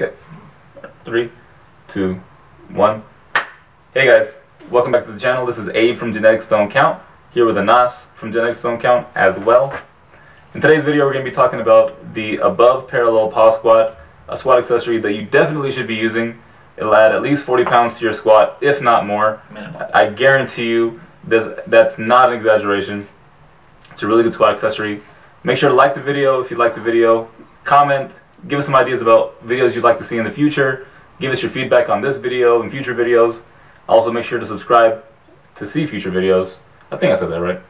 Okay. 3, 2, 1. Hey guys, welcome back to the channel. This is Abe from Genetics Don't Count, here with Anas from Genetics Don't Count as well. In today's video, we're going to be talking about the above parallel pause squat, a squat accessory that you definitely should be using. It'll add at least 40 pounds to your squat, if not more. Minimum. I guarantee you that's not an exaggeration. It's a really good squat accessory. Make sure to like the video if you like the video. Comment, give us some ideas about videos you'd like to see in the future. Give us your feedback on this video and future videos. Also make sure to subscribe to see future videos. I think I said that right.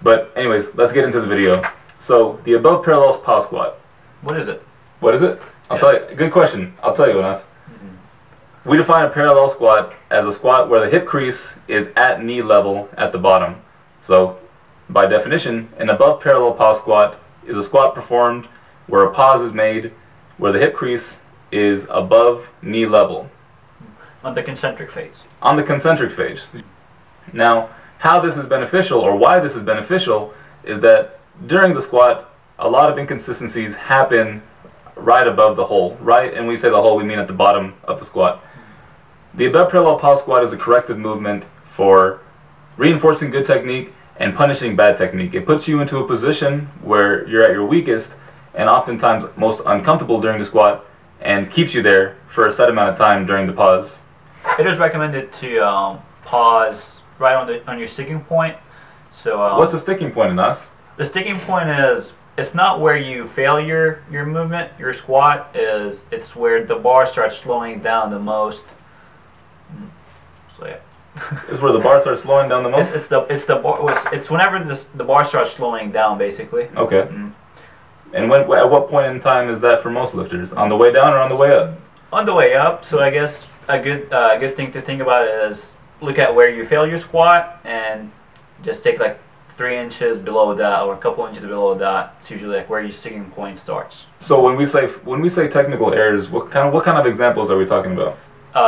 But anyways, let's get into the video. So the above parallel pause squat. What is it? What is it? I'll tell you. Good question. I'll tell you, Anas. We define a parallel squat as a squat where the hip crease is at knee level at the bottom. So by definition, an above parallel pause squat is a squat performed where a pause is made where the hip crease is above knee level. On the concentric phase. On the concentric phase. Now, how this is beneficial, or why this is beneficial, is that during the squat, a lot of inconsistencies happen right above the hole. Right? And when we say the hole, we mean at the bottom of the squat. The above parallel pause squat is a corrective movement for reinforcing good technique and punishing bad technique. It puts you into a position where you're at your weakest and oftentimes most uncomfortable during the squat and keeps you there for a set amount of time during the pause. It is recommended to pause right on your sticking point. So what's a sticking point in us? The sticking point is, it's not where you fail your movement, your squat, it's where the bar starts slowing down the most. So yeah. It's where the bar starts slowing down the most? It's whenever the bar starts slowing down, basically. Okay. And at what point in time is that for most lifters? On the way down or on the way up? On the way up. So I guess a good thing to think about is look at where you fail your squat and just take like 3 inches below that or a couple inches below that. It's usually like where your sticking point starts. So when we say technical errors, what kind of examples are we talking about?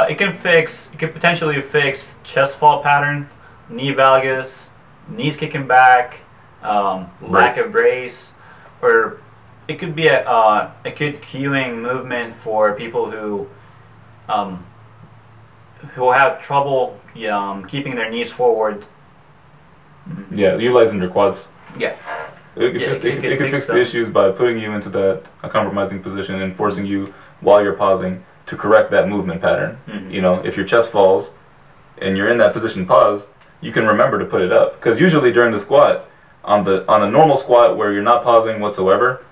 It can potentially fix chest fall pattern, knee valgus, knees kicking back, lack of brace, or it could be a good cueing movement for people who have trouble keeping their knees forward. Yeah, utilizing your quads. Yeah. It can fix the issues by putting you into a compromising position and forcing you while you're pausing to correct that movement pattern. You know, if your chest falls and you're in that position pause, you can remember to put it up. Because usually during the squat, on a normal squat where you're not pausing whatsoever,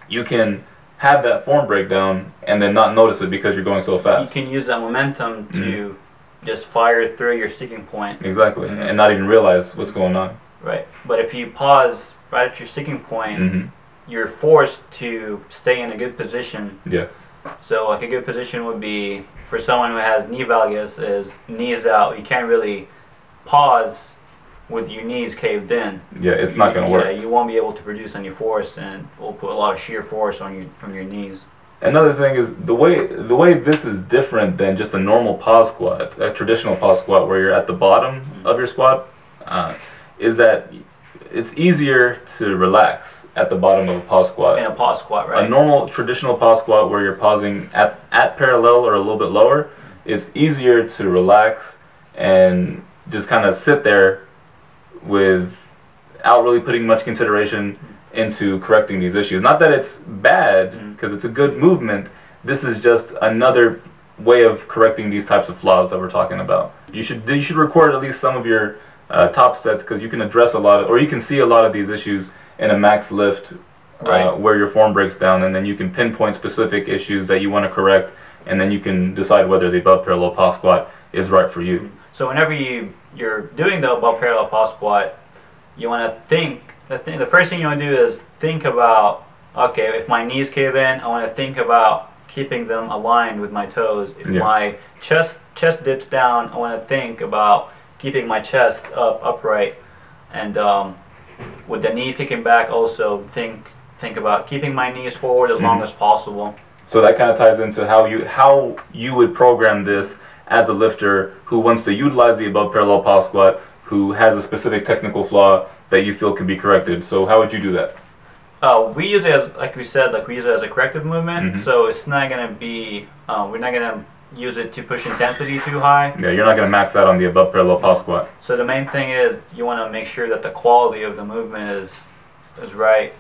you can have that form breakdown and then not notice it because you're going so fast. You can use that momentum to just fire through your sticking point. Exactly, and not even realize what's going on. Right, but if you pause right at your sticking point, you're forced to stay in a good position. Yeah. So like a good position would be for someone who has knee valgus is knees out. You can't really pause with your knees caved in. Yeah, it's not going to work. Yeah, you won't be able to produce any force, and will put a lot of shear force on from your knees. Another thing is the way this is different than just a normal pause squat, a traditional pause squat where you're at the bottom of your squat, is that it's easier to relax at the bottom of a pause squat. In a pause squat, right? A normal traditional pause squat where you're pausing at parallel or a little bit lower, it's easier to relax and just kind of sit there without really putting much consideration into correcting these issues. Not that it's bad, because it's a good movement. This is just another way of correcting these types of flaws that we're talking about. You should record at least some of your top sets, because you can address a lot of, or you can see a lot of these issues in a max lift, where your form breaks down, and then you can pinpoint specific issues that you want to correct, and then you can decide whether the above parallel pause squat is right for you. So whenever you're doing the above parallel pause squat, you want to think. The first thing you want to do is think about, okay, if my knees cave in, I want to think about keeping them aligned with my toes. If my chest dips down, I want to think about keeping my chest upright, and with the knees kicking back, also think about keeping my knees forward as long as possible. So that kind of ties into how you would program this as a lifter who wants to utilize the above parallel pause squat, who has a specific technical flaw that you feel can be corrected. So how would you do that? We use it as, like we said, we use it as a corrective movement. So it's not gonna be. We're not gonna use it to push intensity too high. Yeah, you're not gonna max out on the above parallel pause squat. So the main thing is you want to make sure that the quality of the movement is right.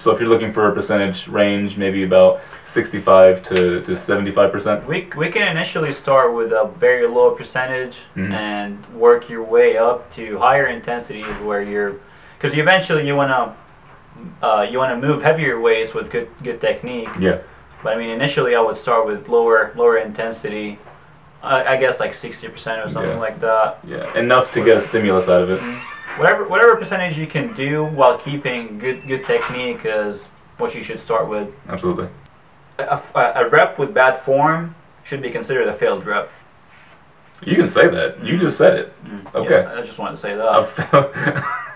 So if you're looking for a percentage range, maybe about 65 to 75%. We can initially start with a very low percentage and work your way up to higher intensities where because eventually you wanna move heavier weights with good technique. Yeah. But I mean, initially I would start with lower intensity. I guess like 60% or something like that. Yeah, enough to get a stimulus out of it. Whatever percentage you can do while keeping good technique is what you should start with. Absolutely. A rep with bad form should be considered a failed rep. You can say that. You just said it. Okay. Yeah, I just wanted to say that.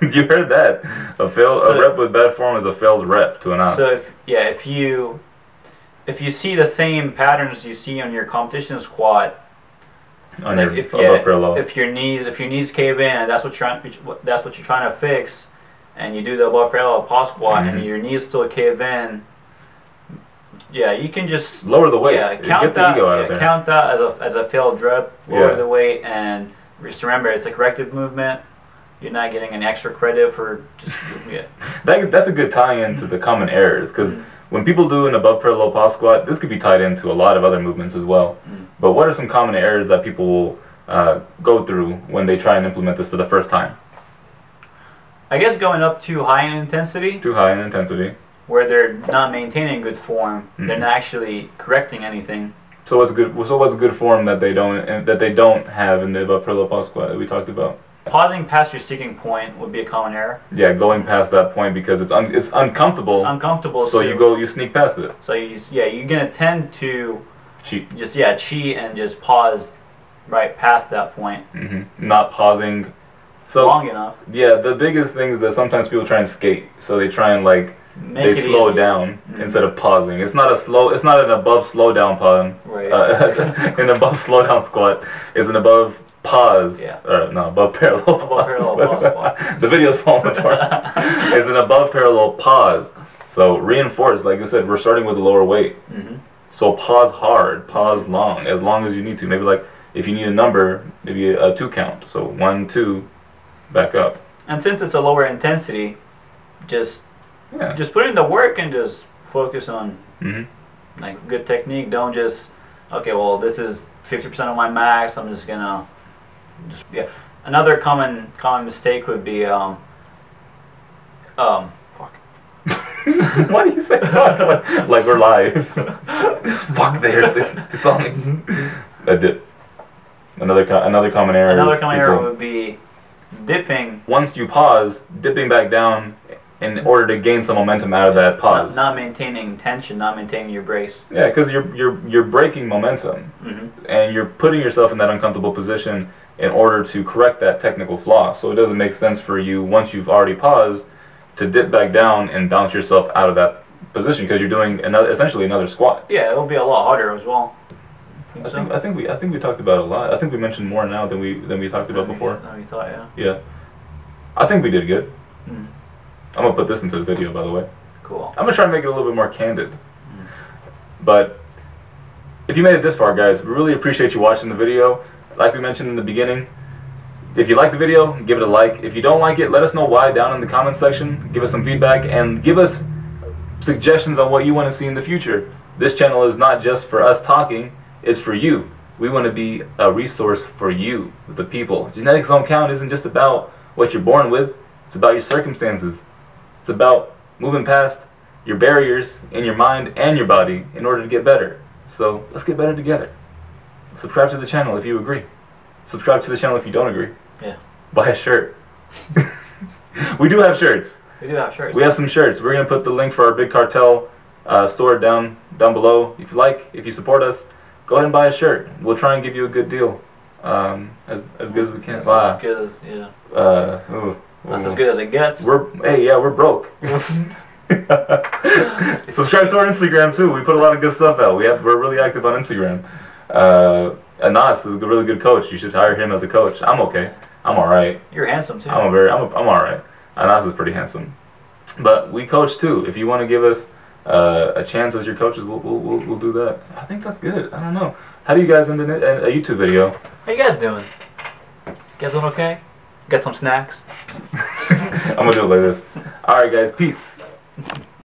You heard that. A rep with bad form is a failed rep to an ounce. So if you see the same patterns you see on your competition squat, if your knees cave in and that's what you're trying to fix, and you do the above parallel pause squat and your knees still cave in, you can just lower the weight. Count that as a failed rep. Lower the weight, and just remember it's a corrective movement. You're not getting an extra credit for just That's a good tie-in to the common errors, because when people do an above parallel pause squat, this could be tied into a lot of other movements as well. But what are some common errors that people will go through when they try and implement this for the first time? I guess going up too high in intensity. Too high in intensity. Where they're not maintaining good form. They're not actually correcting anything. So what's good form that they don't have in the above parallel pause squat that we talked about? Pausing past your sticking point would be a common error. Yeah, going past that point because it's uncomfortable. It's uncomfortable. So you sneak past it. So you're gonna tend to cheat. Cheat and just pause right past that point. Not pausing long enough. Yeah, the biggest thing is that sometimes people try and skate, so they try and they slow it down instead of pausing. It's not an above slow down pause. Right. An above slow down squat is an above pause. Above parallel pause squat. The video's falling apart. It's an above parallel pause. So reinforce, like I said, we're starting with a lower weight. So pause hard, pause long as you need to. Maybe if you need a number, maybe a 2 count. So 1, 2, back up. And since it's a lower intensity, just put in the work and just focus on good technique. Don't just this is 50% of my max. I'm just gonna Another common mistake would be fuck. Why do you say fuck? Like we're live. Fuck, there's this on. A dip. Another common error. Another common error would be dipping. Once you pause, dipping back down in order to gain some momentum out of that pause. Not maintaining tension, not maintaining your brace. Yeah, because you're breaking momentum, and you're putting yourself in that uncomfortable position in order to correct that technical flaw. So it doesn't make sense for you, once you've already paused, to dip back down and bounce yourself out of that position, because you're doing essentially another squat. Yeah, it'll be a lot harder as well. I think we talked about it a lot. I think we mentioned more now than we talked about before. Than we thought, yeah. Yeah. I think we did good. I'm gonna put this into the video, by the way. Cool. I'm gonna try to make it a little bit more candid. But if you made it this far, guys, we really appreciate you watching the video. Like we mentioned in the beginning, if you like the video, give it a like. If you don't like it, let us know why down in the comment section. Give us some feedback and give us suggestions on what you want to see in the future. This channel is not just for us talking, it's for you. We want to be a resource for you, the people. Genetics Don't Count isn't just about what you're born with, it's about your circumstances. It's about moving past your barriers in your mind and your body in order to get better. So let's get better together. Subscribe to the channel if you agree. Subscribe to the channel if you don't agree. Yeah. Buy a shirt. We do have shirts. We do have shirts. We have some shirts. We're going to put the link for our Big Cartel store down below. If you support us, go ahead and buy a shirt. We'll try and give you a good deal. As good as we can. That's as good as, that's as good as it gets. We're broke. Subscribe to our Instagram too. We put a lot of good stuff out. We're really active on Instagram. Anas is a really good coach. You should hire him as a coach. I'm okay. I'm alright. You're handsome too. I'm alright. Anas is pretty handsome. But we coach too. If you want to give us a chance as your coaches, we'll do that. I think that's good. I don't know. How do you guys end a YouTube video? How you guys doing? You guys doing okay? Got some snacks? I'm gonna do it like this. All right, guys. Peace.